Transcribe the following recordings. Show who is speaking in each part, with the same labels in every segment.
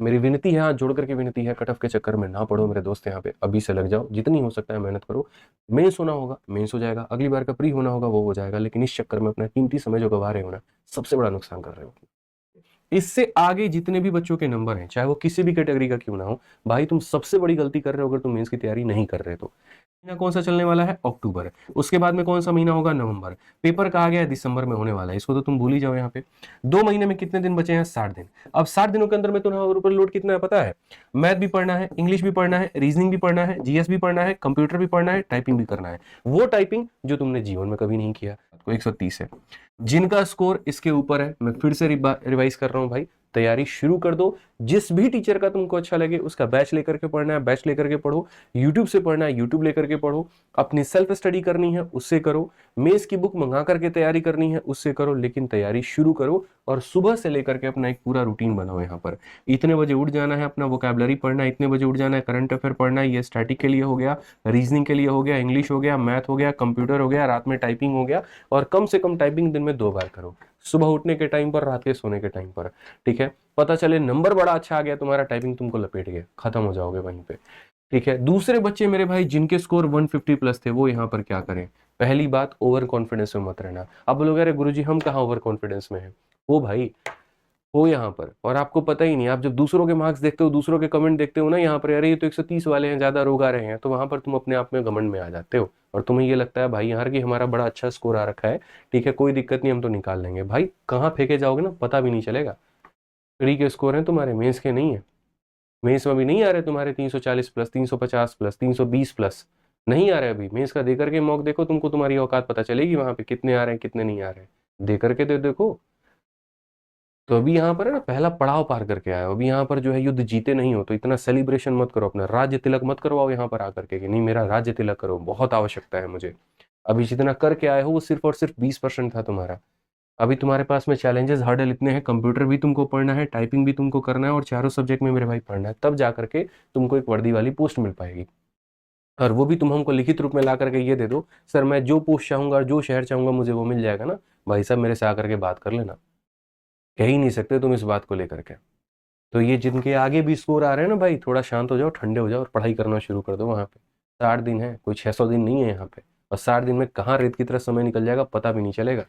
Speaker 1: मेरी विनती है, हाथ जोड़ करके विनती है, कट ऑफ के चक्कर में ना पड़ो मेरे दोस्त। यहाँ पे अभी से लग जाओ, जितनी हो सकता है मेहनत करो। मेंस होना होगा मेंस हो जाएगा, अगली बार का प्री होना होगा वो हो जाएगा, लेकिन इस चक्कर में अपना कीमती समय जो गवा रहे हो ना, सबसे बड़ा नुकसान कर रहे हो। इससे आगे जितने भी बच्चों के नंबर हैं, चाहे वो किसी भी कैटेगरी का क्यों ना हो, भाई तुम सबसे बड़ी गलती कर रहे हो अगर तुम मेंस की तैयारी नहीं कर रहे तो। महीना कौन सा चलने वाला है? अक्टूबर। उसके बाद में कौन सा महीना होगा? नवंबर। पेपर कहा गया है दिसंबर में होने वाला है, इसको तो तुम भूल ही जाओ। यहाँ पे 2 महीने में कितने दिन बचे हैं? 60 दिन। अब 60 दिनों के अंदर में तुम्हारे ऊपर लोड कितना है पता है? मैथ भी पढ़ना है, इंग्लिश भी पढ़ना है, रीजनिंग भी पढ़ना है, जीएस भी पढ़ना है, कंप्यूटर भी पढ़ना है, टाइपिंग भी करना है। वो टाइपिंग जो तुमने जीवन में कभी नहीं किया। को 130 है। जिनका स्कोर इसके ऊपर है, मैं फिर से रिवाइज कर रहा हूं भाई, तैयारी शुरू कर दो। जिस भी टीचर का तुमको अच्छा लगे उसका बैच लेकर के पढ़ना है, बैच लेकर के पढ़ो। यूट्यूब से पढ़ना है, यूट्यूब लेकर के पढ़ो। अपनी सेल्फ स्टडी करनी है, उससे करो। मेंस की बुक मंगा करके तैयारी करनी है, उससे करो, लेकिन तैयारी शुरू करो। और सुबह से लेकर के अपना एक पूरा रूटीन बनाओ। यहाँ पर इतने बजे उठ जाना है, अपना वोकैबुलरी पढ़ना है, इतने बजे उठ जाना है, करंट अफेयर पढ़ना है, ये स्टैटिक के लिए हो गया, रीजनिंग के लिए हो गया, इंग्लिश हो गया, मैथ हो गया, कंप्यूटर हो गया, रात में टाइपिंग हो गया। और कम से कम टाइपिंग दिन में 2 बार करो, सुबह उठने के टाइम पर, रात के सोने के टाइम पर। ठीक है, पता चले नंबर बड़ा अच्छा आ गया तुम्हारा, टाइपिंग तुमको लपेट गया, खत्म हो जाओगे वहीं पे। ठीक है, दूसरे बच्चे मेरे भाई जिनके स्कोर 150 प्लस थे, वो यहाँ पर क्या करें? पहली बात, ओवर कॉन्फिडेंस में मत रहना। अब बोलोगे अरे गुरुजी हम कहाँ ओवर कॉन्फिडेंस में हैं? हो भाई, हो यहाँ पर, और आपको पता ही नहीं। आप जब दूसरों के मार्क्स देखते हो, दूसरों के कमेंट देखते हो ना, यहाँ पर अरे ये तो 130 वाले हैं, ज्यादा लोग आ रहे हैं, तो वहां पर तुम अपने आप में घमंड में आ जाते हो। और तुम्हें ये लगता है भाई यार कि हमारा बड़ा अच्छा स्कोर आ रखा है, ठीक है कोई दिक्कत नहीं, हम तो निकाल लेंगे। भाई कहाँ फेंके जाओगे ना, पता भी नहीं चलेगा। प्री के स्कोर हैं तुम्हारे, मेंस के नहीं है। मेंस में भी नहीं आ रहे तुम्हारे 340 प्लस, 350 प्लस, 320 प्लस, नहीं आ रहे अभी। मेंस का देकर के मॉक देखो, तुमको तुम्हारी औकात पता चलेगी वहां पे कितने आ रहे हैं कितने नहीं आ रहे हैं, दे करके तो देखो। तो अभी यहाँ पर है ना, पहला पड़ाव पार करके आए हो। अभी यहाँ पर जो है युद्ध जीते नहीं हो, तो इतना सेलिब्रेशन मत करो, अपना राज्य तिलक मत करवाओ यहाँ पर आकर के कि नहीं मेरा राज्य तिलक करो, बहुत आवश्यकता है मुझे। अभी जितना करके आए हो वो सिर्फ और सिर्फ 20% था तुम्हारा। अभी तुम्हारे पास में चैलेंजेस हर्डल इतने हैं, कंप्यूटर भी तुमको पढ़ना है, टाइपिंग भी तुमको करना है, और चारों सब्जेक्ट में मेरे भाई पढ़ना है, तब जा करके तुमको एक वर्दी वाली पोस्ट मिल पाएगी। और वो भी तुम हमको लिखित रूप में ला करके ये दे दो, सर मैं जो पोस्ट चाहूंगा और जो शहर चाहूंगा मुझे वो मिल जाएगा ना। भाई साहब मेरे से आकर के बात कर लेना। कह ही नहीं सकते तुम इस बात को लेकर के। तो ये जिनके आगे भी स्कोर आ रहे हैं ना भाई, थोड़ा शांत हो जाओ, ठंडे हो जाओ और पढ़ाई करना शुरू कर दो। वहां पे 60 दिन है, कोई 600 दिन नहीं है यहाँ पे। और 60 दिन में कहाँ रेत की तरह समय निकल जाएगा पता भी नहीं चलेगा।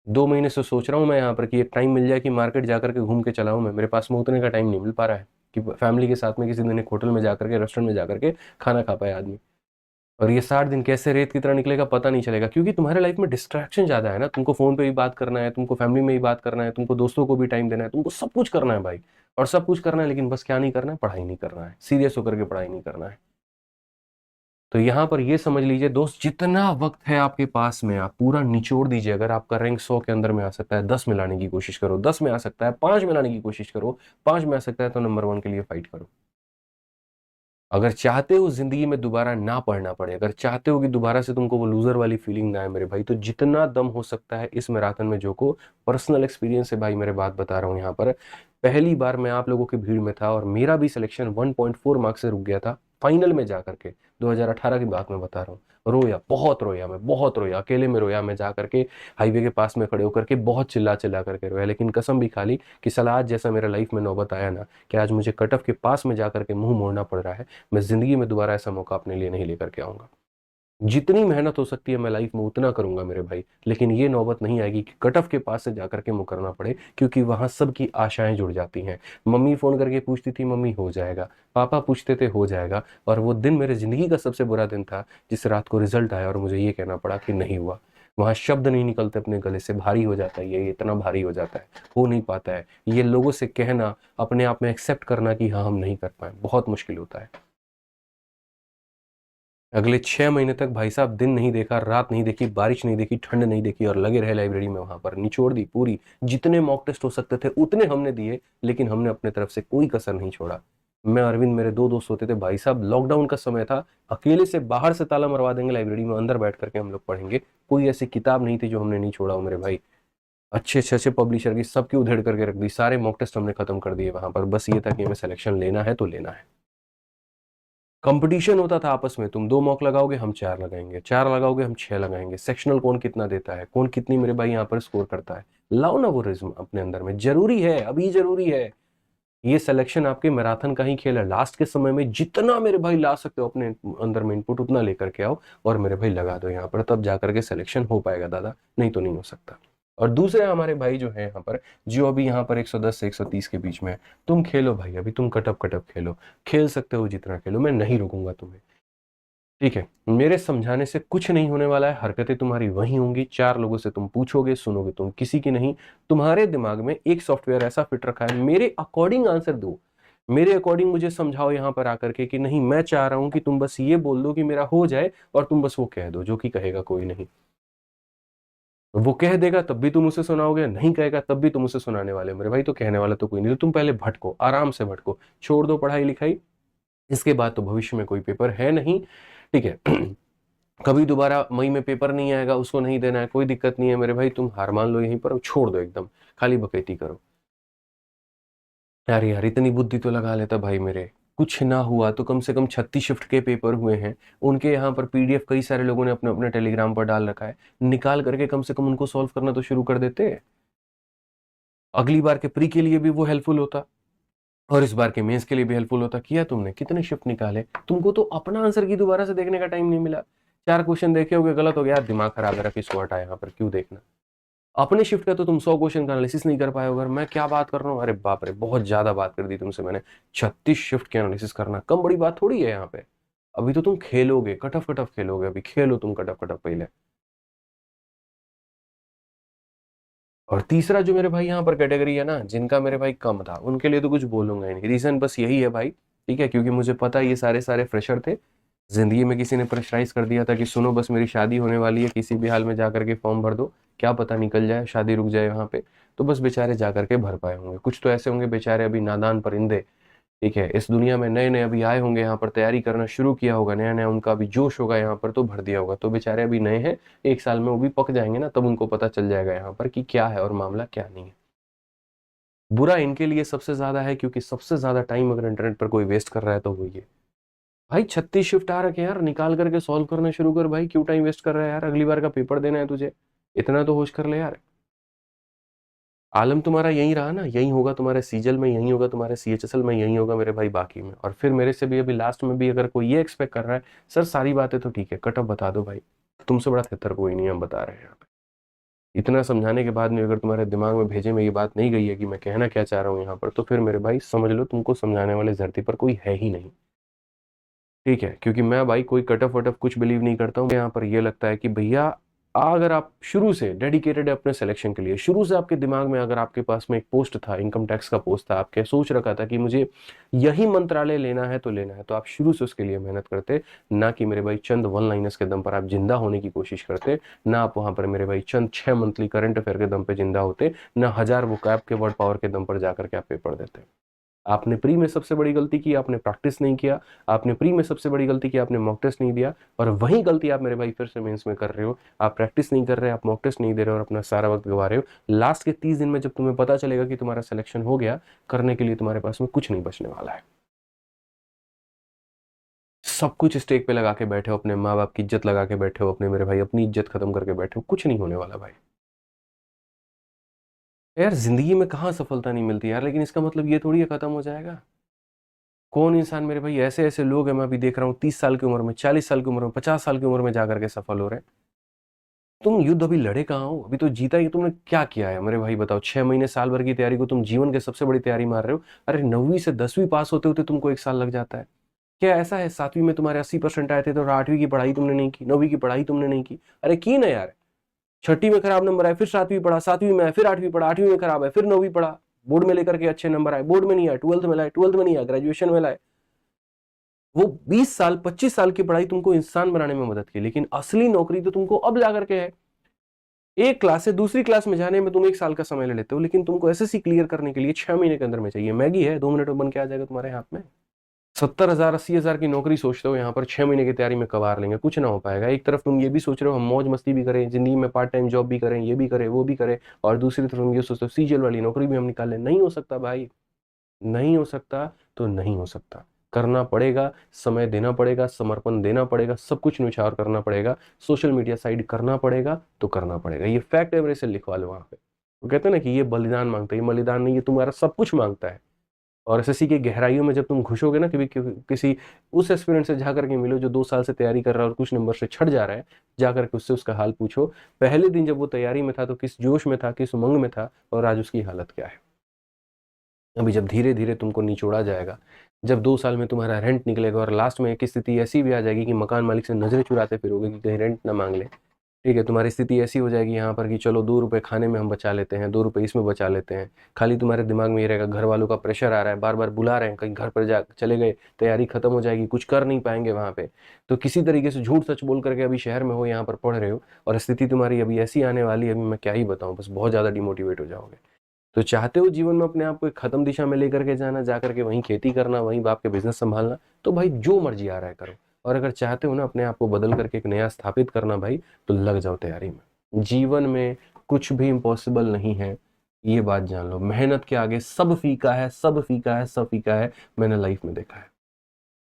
Speaker 1: 2 महीने से सोच रहा हूँ मैं यहाँ पर कि एक टाइम मिल जाए कि मार्केट जाकर के घूम के चलाऊं मैं, मेरे पास में उतने का टाइम नहीं मिल पा रहा है कि फैमिली के साथ में किसी दिन एक होटल में जाकर के, रेस्टोरेंट में जाकर के खाना खा पाए आदमी। और ये 60 दिन कैसे रेत की तरह निकलेगा पता नहीं चलेगा, क्योंकि तुम्हारे लाइफ में डिस्ट्रैक्शन ज्यादा है ना। तुमको फोन पे भी बात करना है, तुमको फैमिली में भी बात करना है, तुमको दोस्तों को भी टाइम देना है, तुमको सब कुछ करना है भाई। और सब कुछ करना है, लेकिन बस क्या नहीं करना है? पढ़ाई नहीं करना है, सीरियस होकर के पढ़ाई नहीं करना है। तो यहाँ पर ये समझ लीजिए दोस्त, जितना वक्त है आपके पास में आप पूरा निचोड़ दीजिए। अगर आपका रैंक 100 के अंदर में आ सकता है, 10 में लाने की कोशिश करो, 10 में आ सकता है 5 में लाने की कोशिश करो, 5 में आ सकता है तो नंबर 1 के लिए फाइट करो। अगर चाहते हो जिंदगी में दोबारा ना पढ़ना पड़े, अगर चाहते हो कि दोबारा से तुमको वो लूजर वाली फीलिंग ना आए मेरे भाई, तो जितना दम हो सकता है इस मैराथन में जो को, पर्सनल एक्सपीरियंस से भाई मेरे बात बता रहा हूँ यहाँ पर। पहली बार मैं आप लोगों की भीड़ में था और मेरा भी सिलेक्शन 1.4 मार्क्स से रुक गया था फाइनल में जाकर के। 2018 की बात मैं बता रहा हूँ। रोया, बहुत रोया, मैं बहुत रोया, अकेले में रोया मैं जा करके, हाईवे के पास में खड़े होकर के बहुत चिल्ला चिल्ला करके रोया। लेकिन कसम भी खा ली कि साला आज जैसा मेरा लाइफ में नौबत आया ना, कि आज मुझे कट ऑफ के पास में जाकर के मुंह मोड़ना पड़ रहा है, मैं जिंदगी में दोबारा ऐसा मौका अपने लिए नहीं लेकर के आऊंगा। जितनी मेहनत हो सकती है मैं लाइफ में उतना करूंगा मेरे भाई, लेकिन ये नौबत नहीं आएगी कि कट ऑफ के पास से जाकर के मुकरना पड़े, क्योंकि वहां सबकी आशाएं जुड़ जाती हैं। मम्मी फोन करके पूछती थी मम्मी हो जाएगा, पापा पूछते थे हो जाएगा, और वो दिन मेरे जिंदगी का सबसे बुरा दिन था जिस रात को रिजल्ट आया और मुझे ये कहना पड़ा कि नहीं हुआ। वहां शब्द नहीं निकलते अपने गले से, भारी हो जाता है, ये इतना भारी हो जाता है, हो नहीं पाता है। ये लोगों से कहना, अपने आप में एक्सेप्ट करना कि हाँ हम नहीं कर पाए, बहुत मुश्किल होता है। अगले 6 महीने तक भाई साहब दिन नहीं देखा, रात नहीं देखी, बारिश नहीं देखी, ठंड नहीं देखी, और लगे रहे लाइब्रेरी में। वहां पर निचोड़ दी पूरी, जितने मॉक टेस्ट हो सकते थे उतने हमने दिए, लेकिन हमने अपने तरफ से कोई कसर नहीं छोड़ा। मैं, अरविंद, मेरे 2 दोस्त होते थे भाई साहब, लॉकडाउन का समय था, अकेले से बाहर से ताला मरवा देंगे लाइब्रेरी में, अंदर बैठ करके हम लोग पढ़ेंगे। कोई ऐसी किताब नहीं थी जो हमने नहीं छोड़ा हो मेरे भाई। अच्छे अच्छे अच्छे पब्लिशर की सबकी उधेड़ करके रख दी, सारे मॉक टेस्ट हमने खत्म कर दिए वहां पर। बस ये था कि हमें सिलेक्शन लेना है तो लेना है। कंपटीशन होता था आपस में, तुम 2 मॉक लगाओगे हम 4 लगाएंगे, 4 लगाओगे हम 6 लगाएंगे। सेक्शनल कौन कितना देता है, कौन कितनी मेरे भाई यहाँ पर स्कोर करता है, लाओ ना वो रिज्म अपने अंदर में, जरूरी है, अभी जरूरी है। ये सिलेक्शन आपके मैराथन का ही खेल है। लास्ट के समय में जितना मेरे भाई ला सकते हो अपने अंदर में इनपुट उतना लेकर के आओ और मेरे भाई लगा दो यहाँ पर, तब जाकर के सिलेक्शन हो पाएगा दादा, नहीं तो नहीं हो सकता। और दूसरे हमारे भाई जो है यहाँ पर, जो अभी यहाँ पर 110 से 130 के बीच में है, तुम खेलो भाई, अभी तुम कटअप कटअप खेलो, खेल सकते हो जितना खेलो, मैं नहीं रोकूंगा तुम्हें, ठीक है। मेरे समझाने से कुछ नहीं होने वाला है, हरकतें तुम्हारी वही होंगी, चार लोगों से तुम पूछोगे, सुनोगे तुम किसी की नहीं। तुम्हारे दिमाग में एक सॉफ्टवेयर ऐसा फिट रखा है, मेरे अकॉर्डिंग आंसर दो, मेरे अकॉर्डिंग मुझे समझाओ यहाँ पर आकर के कि नहीं मैं चाह रहा हूं कि तुम बस ये बोल दो कि मेरा हो जाए, और तुम बस वो कह दो जो कि कहेगा कोई नहीं। वो कह देगा तब भी तुम उसे सुनाओगे, नहीं कहेगा तब भी तुम उसे सुनाने वाले, मेरे भाई तो कहने वाला तो कोई नहीं। तो तुम पहले भटको, आराम से भटको, छोड़ दो पढ़ाई लिखाई, इसके बाद तो भविष्य में कोई पेपर है नहीं, ठीक है। कभी दोबारा मई में पेपर नहीं आएगा, उसको नहीं देना है, कोई दिक्कत नहीं है मेरे भाई, तुम हार मान लो यहीं पर, छोड़ दो एकदम, खाली बकैती करो। यार यार इतनी बुद्धि तो लगा लेता भाई मेरे, कुछ ना हुआ तो कम से कम 36 शिफ्ट के पेपर हुए हैं, उनके यहाँ पर पीडीएफ कई सारे लोगों ने अपने अपने टेलीग्राम पर डाल रखा है, निकाल करके कम से कम उनको सॉल्व करना तो शुरू कर देते, अगली बार के प्री के लिए भी वो हेल्पफुल होता और इस बार के मेंस के लिए भी हेल्पफुल होता। किया तुमने, कितने शिफ्ट निकाले, तुमको तो अपना आंसर की दोबारा से देखने का टाइम नहीं मिला, चार क्वेश्चन देखे होगे, गलत हो गया, दिमाग खराब है, किसको हटा यहाँ पर, क्यों देखना। अपने शिफ्ट का तो तुम 100 क्वेश्चन का एनालिसिस नहीं कर पाए हो, अगर मैं क्या बात कर रहा हूँ, अरे बाप रे बहुत ज्यादा बात कर दी तुमसे मैंने। 36 शिफ्ट के एनालिसिस करना कम बड़ी बात थोड़ी है यहाँ पे। अभी तो तुम खेलोगे, कटअफ कटअफ खेलोगे, अभी खेलो तुम कटअफ कटअफ पहले। और तीसरा जो मेरे भाई यहाँ पर कैटेगरी है ना, जिनका मेरे भाई कम था, उनके लिए तो कुछ बोलूंगा ही नहीं, रीजन बस यही है भाई, ठीक है, क्योंकि मुझे पता है ये सारे सारे फ्रेशर थे, जिंदगी में किसी ने प्रेशराइज कर दिया था कि सुनो बस मेरी शादी होने वाली है, किसी भी हाल में जाकर के फॉर्म भर दो, क्या पता निकल जाए, शादी रुक जाए वहां पे, तो बस बेचारे जाकर के भर पाए होंगे। कुछ तो ऐसे होंगे बेचारे अभी नादान परिंदे, ठीक है, इस दुनिया में नए नए अभी आए होंगे, यहाँ पर तैयारी करना शुरू किया होगा, नया नया उनका अभी जोश होगा यहाँ पर, तो भर दिया होगा, तो बेचारे अभी नए हैं, एक साल में वो भी पक जाएंगे ना, तब उनको पता चल जाएगा यहाँ पर कि क्या है और मामला क्या नहीं है। बुरा इनके लिए सबसे ज्यादा है, क्योंकि सबसे ज्यादा टाइम अगर इंटरनेट पर कोई वेस्ट कर रहा है तो वो ये भाई। 36 शिफ्ट आ रखे हैं यार, निकाल करके सॉल्व करना शुरू कर भाई, क्यों टाइम वेस्ट कर रहा है यार, अगली बार का पेपर देना है तुझे, इतना तो होश कर ले यार। आलम तुम्हारा यही रहा ना, यही होगा तुम्हारे सीजल में, यही होगा तुम्हारे सीएचएसएल में, यही होगा मेरे भाई बाकी में। और फिर मेरे से भी अभी लास्ट में भी अगर कोई ये एक्सपेक्ट कर रहा है सर सारी बातें तो ठीक है, कट ऑफ बता दो भाई, तुमसे बड़ा थितर कोई नहीं, हम बता रहे हैं यहाँ पे। इतना समझाने के बाद में अगर तुम्हारे दिमाग में भेजे में ये बात नहीं गई है कि मैं कहना क्या चाह रहा हूँ यहाँ पर, तो फिर मेरे भाई समझ लो तुमको समझाने वाले इस धरती पर कोई है ही नहीं, ठीक है। क्योंकि मैं भाई कोई कटअफ वटअफ कुछ बिलीव नहीं करता हूँ, यहाँ पर ये लगता है कि भैया अगर आप शुरू से डेडिकेटेड है अपने सिलेक्शन के लिए, शुरू से आपके दिमाग में अगर आपके पास में एक पोस्ट था, इनकम टैक्स का पोस्ट था, आपके सोच रखा था कि मुझे यही मंत्रालय लेना है तो लेना है, तो आप शुरू से उसके लिए मेहनत करते, ना कि मेरे भाई चंद वन लाइनर्स के दम पर आप जिंदा होने की कोशिश करते, ना आप वहां पर मेरे भाई चंद 6 मंथली करंट अफेयर के दम पे जिंदा होते, ना 1000 वोकैब के वर्ड पावर के दम पर जाकर के आप पेपर देते। आपने प्री में सबसे बड़ी गलती की, आपने प्रैक्टिस नहीं किया, आपने प्री में सबसे बड़ी गलती की, आपने मॉक टेस्ट नहीं दिया, और वही गलती आप मेरे भाई फिर से मेंस में कर रहे हो, आप प्रैक्टिस नहीं कर रहे, आप मॉक टेस्ट नहीं दे रहे हो और अपना सारा वक्त गवा रहे हो। लास्ट के 30 दिन में जब तुम्हें पता चलेगा कि तुम्हारा सिलेक्शन हो गया, करने के लिए तुम्हारे पास में कुछ नहीं बचने वाला है। सब कुछ स्टेक पे लगा के बैठे हो, अपने माँ बाप की इज्जत लगा के बैठे हो, अपने मेरे भाई अपनी इज्जत खत्म करके बैठे हो, कुछ नहीं होने वाला भाई। यार जिंदगी में कहाँ सफलता नहीं मिलती यार, लेकिन इसका मतलब ये थोड़ी है खत्म हो जाएगा। कौन इंसान मेरे भाई, ऐसे ऐसे लोग हैं मैं अभी देख रहा हूँ 30 साल की उम्र में, 40 साल की उम्र में, 50 साल की उम्र में जाकर के सफल हो रहे हैं। तुम युद्ध अभी लड़े कहाँ हो, अभी तो जीता ही, तुमने क्या किया है मेरे भाई बताओ, 6 महीने साल भर की तैयारी को तुम जीवन के सबसे बड़ी तैयारी मार रहे हो। अरे 9वीं से 10वीं पास होते होते तुमको 1 साल लग जाता है। क्या ऐसा है 7वीं में तुम्हारे 80% आए थे तो 8वीं की पढ़ाई तुमने नहीं की, 9वीं की पढ़ाई तुमने नहीं की, अरे की ना यार। छठी में खराब नंबर आए, फिर 7वीं पढ़ा, 7वीं में आए, फिर 8वीं पढ़ा, 8वीं में खराब है, फिर 9वीं पढ़ा, बोर्ड में लेकर के अच्छे नंबर आए, बोर्ड में नहीं आए, 12th में लाए, 12th में नहीं आए, ग्रेजुएशन में लाए। वो 20 साल 25 साल की पढ़ाई तुमको इंसान बनाने में मदद की, लेकिन असली नौकरी तो तुमको अब जाकर के है। एक क्लास से दूसरी क्लास में जाने में तुम 1 साल का समय ले लेते हो, लेकिन तुमको एसएससी क्लियर करने के लिए 6 महीने के अंदर में चाहिए। मैगी है 2 मिनट में बन के आ जाएगा तुम्हारे हाथ में। 70,000 80,000 की नौकरी सोचते हो यहाँ पर, 6 महीने की तैयारी में कबार लेंगे, कुछ ना हो पाएगा। एक तरफ तुम ये भी सोच रहे हो हम मौज मस्ती भी करें, जिंदगी में पार्ट टाइम जॉब भी करें, ये भी करें वो भी करें, और दूसरी तरफ तुम ये सोचते हो सीजीएल वाली नौकरी भी हम निकालें। नहीं हो सकता भाई, नहीं हो सकता, तो नहीं हो सकता। करना पड़ेगा, समय देना पड़ेगा, समर्पण देना पड़ेगा, सब कुछ न्यौछावर करना पड़ेगा, सोशल मीडिया साइड करना पड़ेगा, तो करना पड़ेगा। ये फैक्ट है, मेरे से लिखवा लो वहां पे। वो कहते हैं ना कि ये बलिदान मांगता है, ये बलिदान नहीं, ये तुम्हारा सब कुछ मांगता है। और एसएससी की गहराइयों में जब तुम घुसोगे ना, कभी किसी उस एस्पिरेंट से जा करके मिलो जो 2 साल से तैयारी कर रहा है और कुछ नंबर से छट जा रहा है, जा करके उससे उसका हाल पूछो। पहले दिन जब वो तैयारी में था तो किस जोश में था, किस उमंग में था, और आज उसकी हालत क्या है। अभी जब धीरे धीरे तुमको निचोड़ा जाएगा, जब 2 साल में तुम्हारा रेंट निकलेगा और लास्ट में एक स्थिति ऐसी भी आ जाएगी कि मकान मालिक से नजरें चुराते फिरोगे कि कहीं रेंट ना मांग ले, ठीक है, तुम्हारी स्थिति ऐसी हो जाएगी यहाँ पर कि चलो 2 रुपए खाने में हम बचा लेते हैं, 2 रुपए इसमें बचा लेते हैं। खाली तुम्हारे दिमाग में ये रहेगा, घर वालों का प्रेशर आ रहा है, बार बार बुला रहे हैं, कहीं घर पर जा चले गए, तैयारी खत्म हो जाएगी, कुछ कर नहीं पाएंगे वहां पे। तो किसी तरीके से झूठ सच बोल करके अभी शहर में हो, यहाँ पर पढ़ रहे हो, और स्थिति तुम्हारी अभी ऐसी आने वाली है, अभी मैं क्या ही बताऊं, बस बहुत ज्यादा डिमोटिवेट हो जाओगे। तो चाहते हो जीवन में अपने आप को एक खत्म दिशा में लेकर के जाना, जा करके वहीं खेती करना, वहीं बाप के बिजनेस संभालना, तो भाई जो मर्जी आ रहा है करो। और अगर चाहते हो ना अपने आप को बदल करके एक नया स्थापित करना भाई, तो लग जाओ तैयारी में। जीवन में कुछ भी इम्पॉसिबल नहीं है, ये बात जान लो। मेहनत के आगे सब फीका है, सब फीका है, सब फीका है। मैंने लाइफ में देखा है,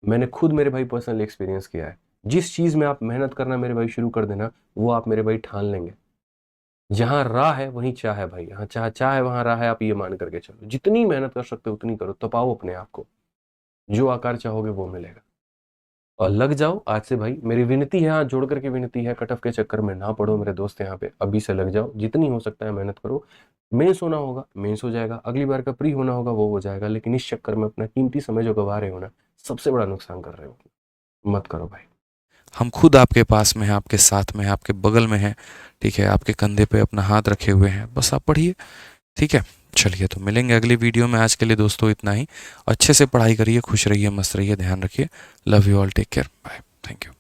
Speaker 1: मैंने खुद मेरे भाई पर्सनल एक्सपीरियंस किया है। जिस चीज में आप मेहनत करना मेरे भाई शुरू कर देना, वो आप मेरे भाई ठान लेंगे। जहां राह है वहीं चाह है भाई, यहाँ चाह है वहां राह है, आप ये मान करके चलो। जितनी मेहनत कर सकते हो उतनी करो, तपाओ अपने आप को, जो आकार चाहोगे वो मिलेगा। और लग जाओ आज से भाई, मेरी विनती है, हाथ जोड़ करके विनती है, कटअफ के चक्कर में ना पड़ो मेरे दोस्त। यहाँ पे अभी से लग जाओ, जितनी हो सकता है मेहनत करो। मेंस होना होगा मेंस हो जाएगा, अगली बार का प्री होना होगा वो हो जाएगा, लेकिन इस चक्कर में अपना कीमती समय जो गवा रहे हो ना, सबसे बड़ा नुकसान कर रहे हो। मत करो भाई।
Speaker 2: हम खुद आपके पास में हैं, आपके साथ में हैं, आपके बगल में हैं, ठीक है, आपके कंधे पे अपना हाथ रखे हुए हैं, बस आप पढ़िए, ठीक है। चलिए, तो मिलेंगे अगली वीडियो में। आज के लिए दोस्तों इतना ही। अच्छे से पढ़ाई करिए, खुश रहिए, मस्त रहिए, ध्यान रखिए। Love you all, take care, bye, thank you.